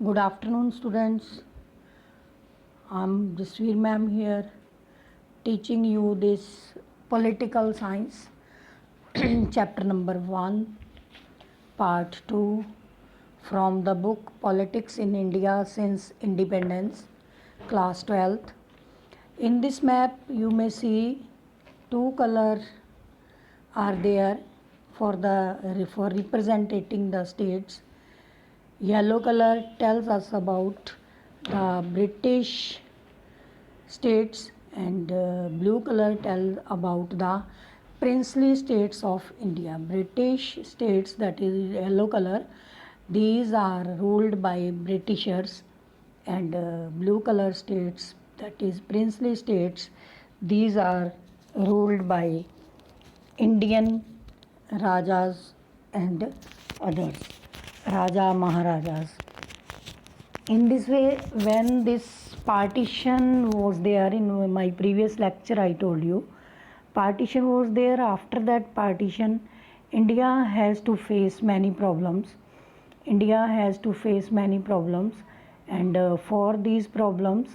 Good afternoon, students. I'm Jasveer ma'am here, teaching you this political science, chapter number 1, part 2, from the book Politics in India Since Independence, class 12th. In this map, you may see two colors are there for representing the states. Yellow color tells us about the British states and blue color tells about the princely states of India. British states, that is yellow color, these are ruled by Britishers, and blue color states, that is princely states, these are ruled by Indian Rajas and others, Raja Maharajas. In this way, when this partition was there in my previous lecture, I told you, partition was there. After that partition, India has to face many problems. India has to face many problems, and for these problems,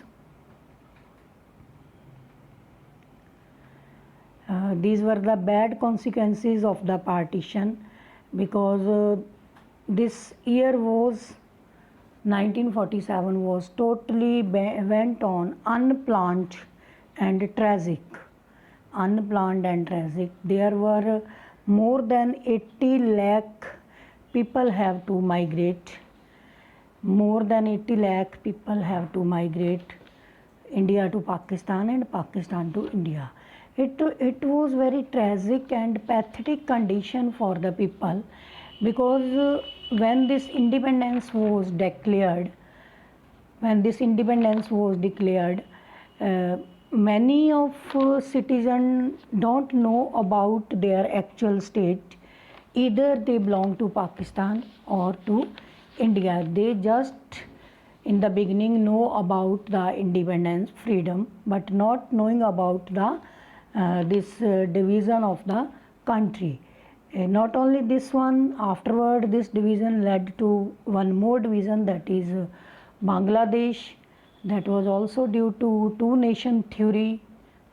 these were the bad consequences of the partition, because this year was 1947 was totally went on unplanned and tragic. Unplanned and tragic. There were more than 80 lakh people have to migrate. More than 80 lakh people have to migrate India to Pakistan and Pakistan to India. It was very tragic and pathetic condition for the people, because when this independence was declared, many of citizens don't know about their actual state. Either they belong to Pakistan or to India. They just in the beginning know about the independence, freedom, but not knowing about the this division of the country. Not only this one, afterward this division led to one more division, that is Bangladesh. That was also due to two nation theory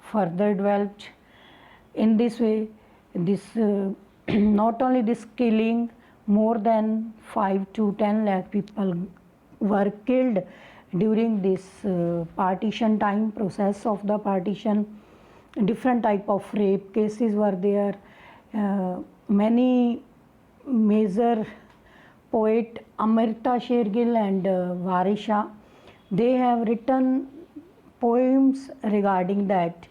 further developed. In this way, this not only this killing, more than 5 to 10 lakh people were killed during this partition time, process of the partition. Different type of rape cases were there. Many major poet Amrita Shergill and Varisha, they have written poems regarding that.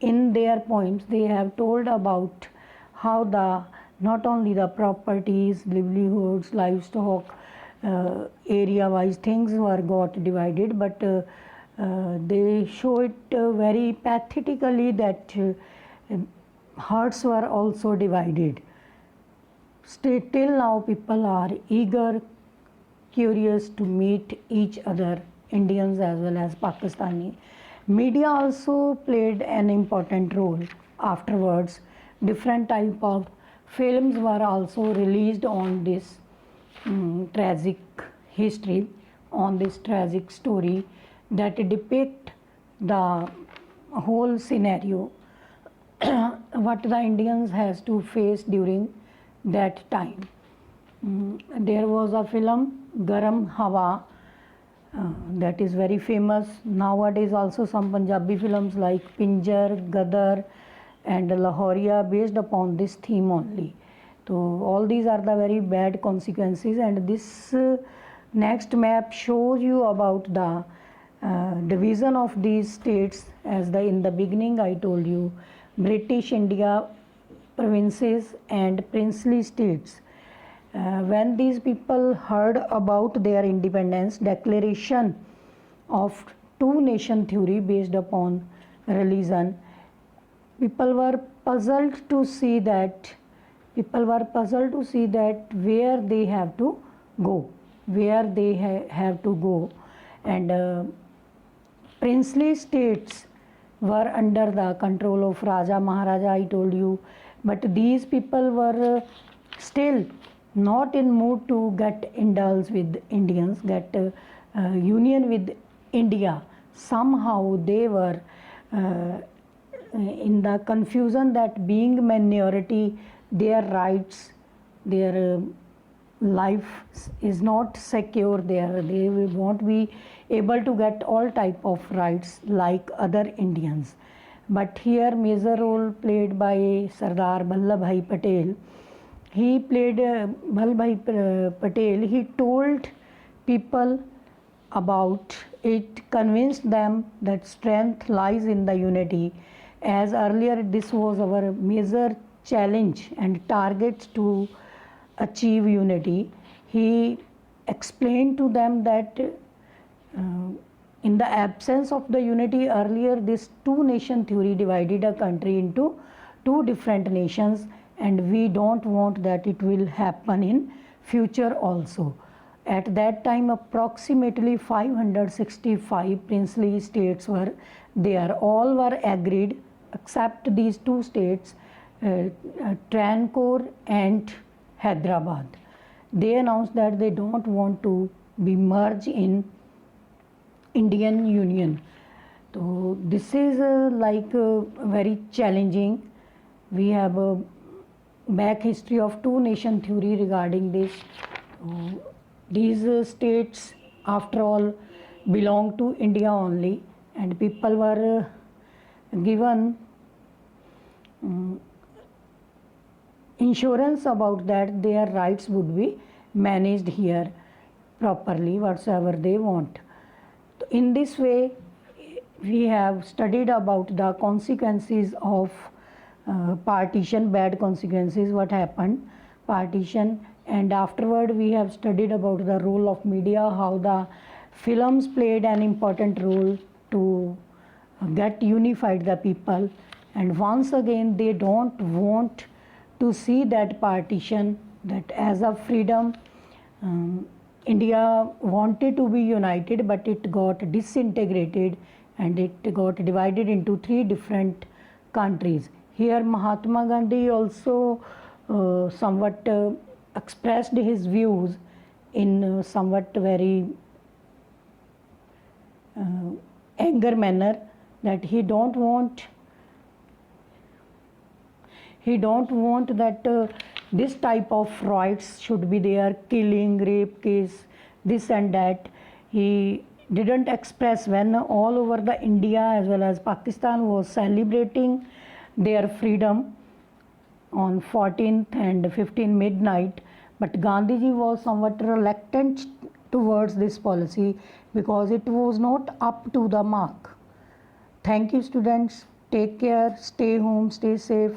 In their poems, they have told about how the not only the properties, livelihoods, livestock, area-wise things were got divided, but they show it very pathetically that hearts were also divided. Still till now, people are eager, curious to meet each other, Indians as well as Pakistani. Media also played an important role. Afterwards, different type of films were also released on this tragic history, on this tragic story, that depict the whole scenario what the Indians has to face during that time. There was a film Garam Hawa, that is very famous. Nowadays also some Punjabi films like Pinjar, Gadar and Lahoria based upon this theme only. So all these are the very bad consequences, and this next map shows you about the division of these states. As in the beginning I told you, British India, provinces and princely states. When these people heard about their independence, declaration of two nation theory based upon religion, people were puzzled to see that where they have to go, and princely states were under the control of Raja Maharaja, I told you, but these people were still not in mood to get indulged with Indians, get union with India. Somehow they were in the confusion that being minority, their rights, their life is not secure there. They won't be able to get all type of rights like other Indians. But here major role played by Sardar Vallabhbhai Patel. He played Vallabhbhai Patel. He told people about it, convinced them that strength lies in the unity. As earlier, this was our major challenge and target to achieve unity. He explained to them that in the absence of the unity earlier, this two nation theory divided a country into two different nations, and we don't want that it will happen in future also. At that time, approximately 565 princely states were there. All were agreed except these two states, Travancore and Hyderabad. They announced that they don't want to be merged in Indian Union. So this is very challenging. We have a back history of two nation theory regarding this. These states after all belong to India only, and people were given insurance about that their rights would be managed here properly whatsoever they want. In this way, we have studied about the consequences of partition, bad consequences, what happened, partition, and afterward we have studied about the role of media, how the films played an important role to get unified the people, and once again they don't want to see that partition, that as a freedom India wanted to be united, but it got disintegrated and it got divided into three different countries. Here Mahatma Gandhi also somewhat expressed his views in somewhat very anger manner, that he don't want that this type of rights should be there, killing, rape case, this and that. He didn't express when all over the India as well as Pakistan was celebrating their freedom on 14th and 15th midnight, but Gandhiji was somewhat reluctant towards this policy because it was not up to the mark. Thank you students, take care, stay home, stay safe.